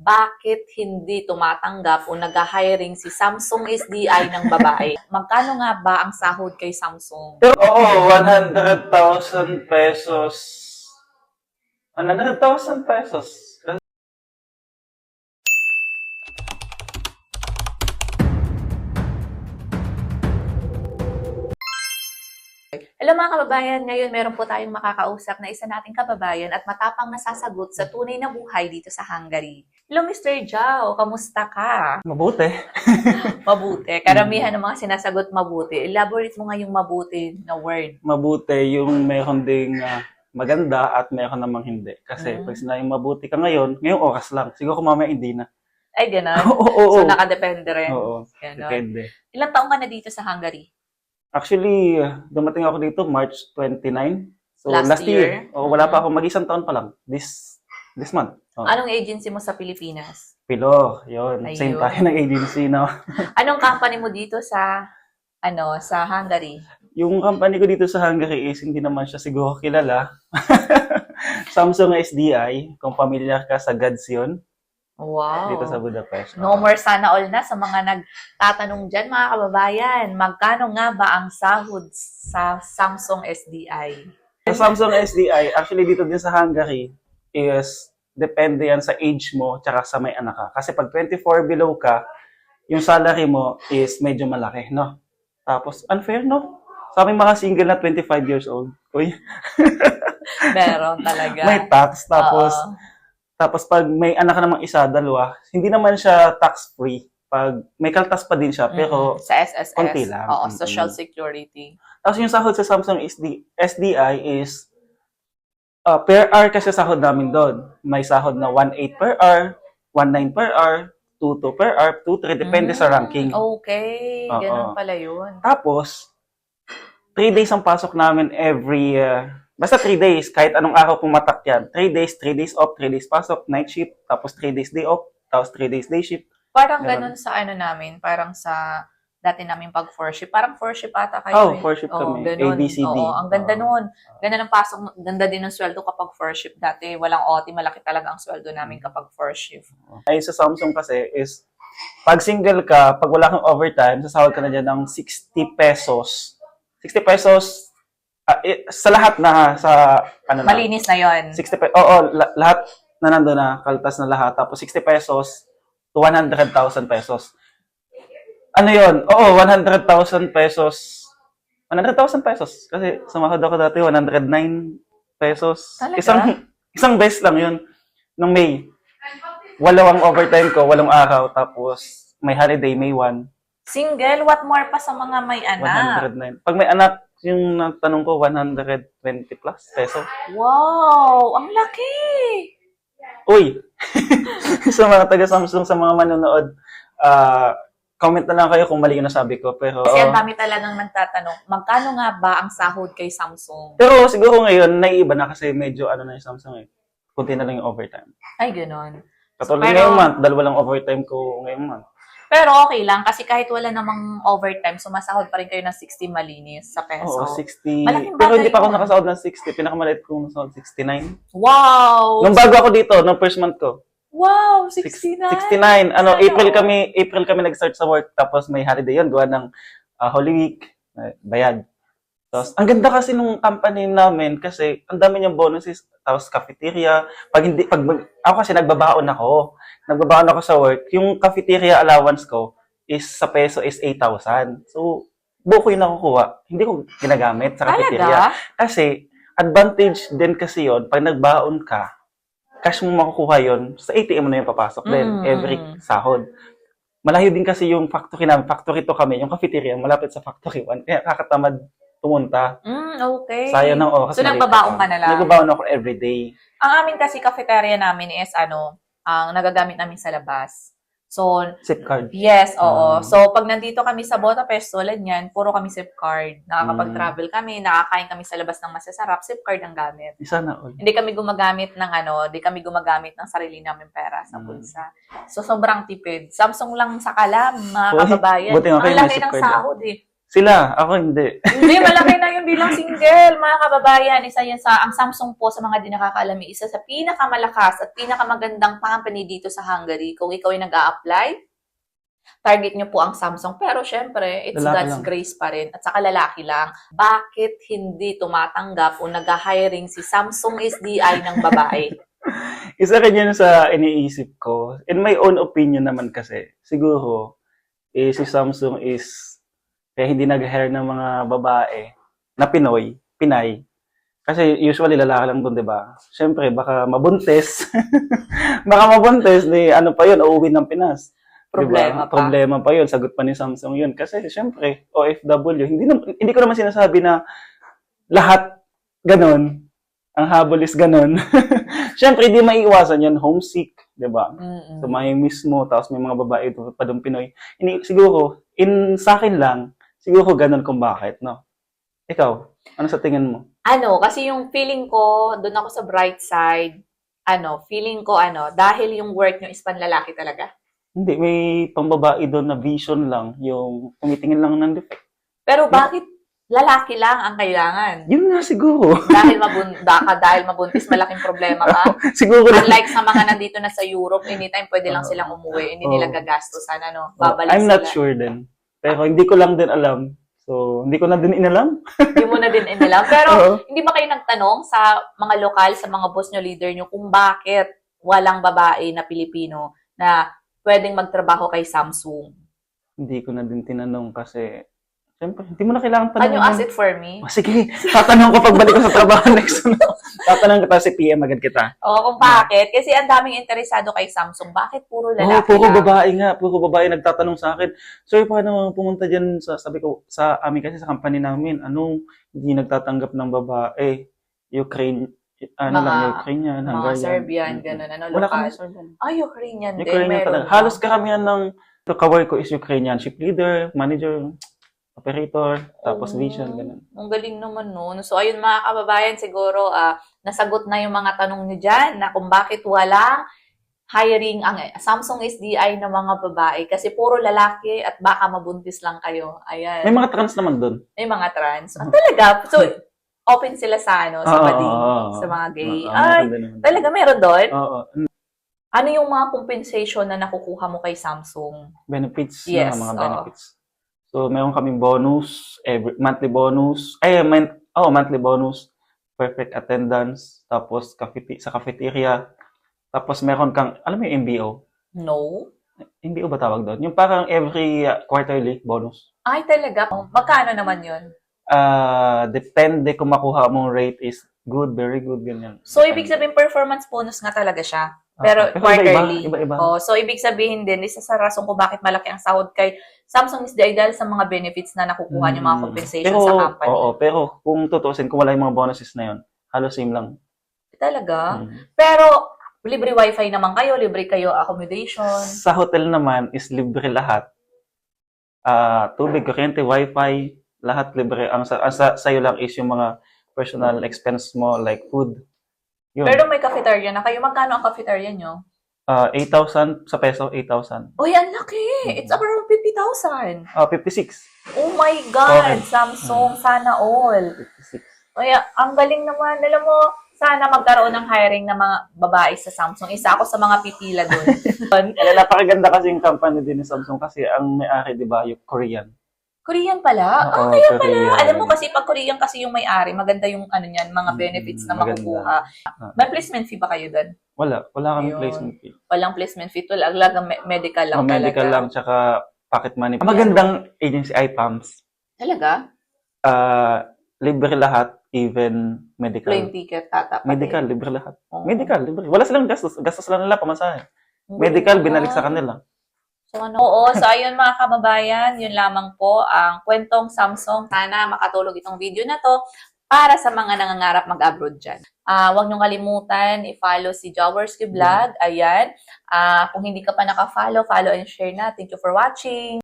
Bakit hindi tumatanggap o nag-hiring si Samsung SDI ng babae? Magkano nga ba ang sahod kay Samsung? Oo, 100,000 pesos. 100,000 pesos. Hello mga kababayan, ngayon meron po tayong makakausap na isa nating kababayan at matapang nasasagot sa tunay na buhay dito sa Hungary. Hello Mr. Jao, kamusta ka? Mabuti. Mabuti. Karamihan ng mga sinasagot mabuti. Elaborate mo nga yung mabuti na word. Mabuti yung meron ding maganda at meron namang hindi. Kasi pag sinayang mabuti ka ngayon, ngayong oras lang. Siguro mamaya hindi na. Ay, gano'n? Oo. So, nakadepende rin. Oo, Ganon. depende. Ilang taong ka na dito sa Hungary? Actually, dumating ako dito March 29. So, Last last year? year. Wala pa ako. Mag-isang taon pa lang. This month. Oh. Anong agency mo sa Pilipinas? Pilo, yun. Ayun. Same tayo ng agency, no? Anong company mo dito sa sa Hungary? Yung company ko dito sa Hungary is hindi naman siya siguro kilala. Samsung SDI, kung familiar ka sa Gods yun, Wow. dito sa Budapest. No more sana all na sa mga nagtatanong dyan, mga kababayan. Magkano nga ba ang sahod sa Samsung SDI? Sa Samsung SDI, actually dito din sa Hungary, is depende yan sa age mo tsaka sa may anak ka. Kasi pag 24 below ka, yung salary mo is medyo malaki, no? Tapos, unfair, no? Sa aming mga single na 25 years old, uy, Meron talaga. may tax. Tapos, Oo. tapos pag may anak ka namang isa, dalawa, hindi naman siya tax-free. Pag may kaltas pa din siya, pero Sa SSS. konti lang. Oo, Social Security. tapos yung sahod sa Samsung SDI is per hour kasi sahod namin doon. May sahod na 1.8 per hour, 1.9 per hour, 2.2 per hour, 2.3, depende sa ranking. Okay, Oo. ganun pala yun. Tapos, 3 days ang pasok namin every, basta 3 days, kahit anong araw pumatak yan. 3 days off, 3 days pasok, night shift, tapos 3 days day off, tapos 3 days day shift. Parang Ganun. ganun sa namin, parang sa dati namin pag 4-shift. Parang 4-shift ata kayo. Oh, 4-shift kami. Ganun. ABCD. Oo, ang ganda Oo. nun. Ganda ng pasok, ganda din ng sweldo kapag 4-shift. Dati walang OT, malaki talaga ang sweldo namin kapag 4-shift. Ay, sa Samsung kasi is, pag single ka, pag wala kang overtime, sasahod ka na dyan ng 60 pesos. 60 pesos, sa lahat na, sa, ano na, Malinis na yon. 60 pesos, oo, lahat na nandun na, kaltas na lahat. Tapos 60 pesos to 100,000 pesos. Ano yon? Oo, 100,000 pesos. 100,000 pesos. Kasi sumahod ako dati, 109 pesos. Talaga? Isang beses lang yun. Nung May. 8 ang overtime ko, 8 araw. Tapos may holiday, May 1. Single, what more pa sa mga may anak? 109. Pag may anak, yung natanong ko, 120 plus peso. Wow, ang laki! Uy! Sa mga taga-Samsung, sa mga manonood, comment na lang kayo kung mali yung nasabi ko. Pero, Kasi ang dami talagang nagtatanong, magkano nga ba ang sahod kay Samsung? pero siguro ngayon, naiiba na kasi medyo ano na yung Samsung eh. Kunti na lang yung overtime. Ay, ganun. Katulad Pero- ngayong month, 2 lang overtime ko ngayong month. Pero okay lang, kasi kahit wala namang overtime, sumasahod pa rin kayo ng 60 malinis sa peso. Oo, 60. Malaking Pero hindi bagay pa ako yun. nakasahod ng 60. Pinakamaliit kong nasahod, 69. Wow! Nung bago ako dito, nung first month ko, Wow! 69! 69. Ano, Sana April kami nag-start sa work. Tapos may holiday yun, gawa ng Holy Week. Bayad. Tapos, ang ganda kasi nung company namin kasi ang dami niyang bonuses. Tapos cafeteria. Ako kasi nagbabaon ako. Nagbabaon ako sa work. Yung cafeteria allowance ko is sa peso is 8,000. So, buko yung nakukuha. Hindi ko ginagamit sa cafeteria. Talaga? Kasi, advantage din kasi yon pag nagbaon ka, cash mo makukuha yon sa ATM mo na yung papasok din, every sahod. Malayo din kasi yung factory namin. Factory 2 kami. Yung cafeteria, malapit sa factory 1. Kaya kakatamad pumunta. Okay. Sayang ng oras. So, nagbabaon ka na lang? Nagbabaon ako everyday. Ang amin kasi cafeteria namin is ang nagagamit namin sa labas. So, Zip card. yes, oo. So, pag nandito kami sa Budapest, tulad niyan, puro kami SIM card. Nakakapag-travel kami, nakakain kami sa labas ng masasarap, SIM card ang gamit. Isa na all. Hindi kami gumagamit ng sarili namin pera sa bulsa. So, sobrang tipid. Samsung lang sa kalam, mga Uy, kababayan. buti nga Ang kayo may laki SIM ng card, sahod eh. Sila, ako hindi. Hindi, malaki na yun bilang single, mga kababayan. Isa yan ang Samsung po sa mga di nakakaalam, isa sa pinakamalakas at pinakamagandang company dito sa Hungary. Kung ikaw ay nag-a-apply, target nyo po ang Samsung. Pero syempre, it's Lalaki God's lang. grace pa rin. At saka lalaki lang. Bakit hindi tumatanggap o nag-hiring si Samsung SDI ng babae? Isa rin yun sa iniisip ko. In my own opinion naman kasi, siguro, si Samsung is kaya hindi nag-hire ng mga babae na Pinay. Kasi usually lalaki lang doon, di ba? Siyempre, baka mabuntis. Baka mabuntis, di ano pa yun, uuwi ng Pinas. Problema pa. Problema pa yun, sagot pa ni Samsung yun. Kasi siyempre, OFW, hindi ko naman sinasabi na lahat ganon. Ang habol is ganon. Siyempre, hindi maiiwasan yan, homesick, di ba? Mm-mm. So, may mismo, tapos may mga babae ito pa doon Pinoy. Siguro, sa akin lang, siguro ganun kung bakit, no? Ikaw, ano sa tingin mo? Kasi yung feeling ko, doon ako sa bright side, feeling ko, dahil yung work nyo is panlalaki talaga. Hindi, may pambabae doon na vision lang, yung tumitingin lang ng defect. Pero bakit lalaki lang ang kailangan? Yun nga siguro. Dahil mabuntis, malaking problema ka. Siguro lang. Unlike sa mga nandito na sa Europe, anytime pwede lang silang umuwi, hindi nila gagastusan, babalik I'm not sila. sure din. Pero hindi ko lang din alam. So, hindi ko na din inalam. Hindi mo na din inalam. Pero, Oo. hindi ba kayo nagtanong sa mga lokal, sa mga boss nyo, leader nyo, kung bakit walang babae na Pilipino na pwedeng magtrabaho kay Samsung? Hindi ko na din tinanong kasi, siyempre, hindi mo na kailangan Can you tanongin. ask it for me? Sige, tatanong ko pagbalik ko sa trabaho next. Tatanong kita si PM agad kita. Oo, kung bakit. Kasi ang daming interesado kay Samsung. Bakit puro lalaki Puro lang? babae nga. Puro babae nagtatanong sa akin. Sir, paano pumunta dyan sabi ko, sa amin kasi sa company namin, hindi nagtatanggap ng babae? Ukraine, Ukrainian, Mga Hungarian. Serbian, gano'n, Wala lokal. kami Serbian. Ukrainian din, Ukrainian meron talaga. ba? Halos karamihan ng kawork ko is Ukrainian. Ship leader, manager, operator, tapos vision, ganun. Ang galing naman nun. So, ayun mga kababayan, siguro nasagot na yung mga tanong niyo dyan na kung bakit walang hiring ang Samsung SDI ng mga babae. Kasi puro lalaki at baka mabuntis lang kayo. Ayan. May mga trans naman doon. May mga trans. Talaga. So, open sila sa sa bading, sa mga gay. Ay, talaga meron doon? Oo. Ano yung mga compensation na nakukuha mo kay Samsung? Benefits, Yes, mga oo. benefits. So, meron kaming bonus, monthly bonus, monthly bonus, perfect attendance, tapos sa cafeteria, tapos meron kang, alam mo yung MBO? No. MBO ba tawag doon? Yung parang every quarterly bonus. Ay, talaga? Magkano naman yun? Depende kung makuha mong rate is good, very good, ganyan. So, ibig sabihin, performance bonus nga talaga siya. Pero quarterly. Iba-iba. So, ibig sabihin din, isa sa rason kung bakit malaki ang sahod kay Samsung is dahil sa mga benefits na nakukuha yung mga compensation sa company. Oo, pero kung tutusin, kung wala yung mga bonuses na yun, halos same lang. Talaga? Pero, libre wifi naman kayo, libre kayo accommodation. Sa hotel naman is libre lahat. Tubig, kuryente, wifi, lahat libre. Ang sa'yo lang is yung mga personal expense mo, like food. Yun. Pero may cafeteria na kayo. Magkano ang cafeteria nyo? 8,000 sa peso, 8,000. Uy, ang laki! It's around 50,000. 56. Oh my God! Okay. Samsung, sana all. 56. Kaya, ang galing naman. Alam mo, sana magkaroon ng hiring ng mga babae sa Samsung. Isa ako sa mga pipila doon. Napakaganda kasi yung company din ni Samsung kasi ang may-ari, di ba, yung Korean. Korean pala? Oo, Kaya pala. Korean. Alam mo kasi pag Korean kasi yung may-ari, maganda yung niyan, mga benefits na maganda. makukuha. May placement fee ba kayo doon? Wala kami Ayun. placement fee. Walang placement fee. Talagang medical lang talaga. Medical lang, tsaka pocket money. Ang magandang agency, IPAMS. Talaga? Libre lahat, even medical. Plane ticket, tata. Medical, libre lahat. Oo. Medical, libre. Wala silang gastos. Gastos lang nila, pamasahe. Ang Medical, galing binalik naman. sa kanila. So, Oo, so ayun mga kababayan, yun lamang po ang kwentong Samsung. Sana makatulog itong video na to para sa mga nangangarap mag-abroad dyan. Huwag niyong kalimutan, i-follow si Jaworski Vlog. Ayan. Kung hindi ka pa naka-follow, follow and share na. Thank you for watching.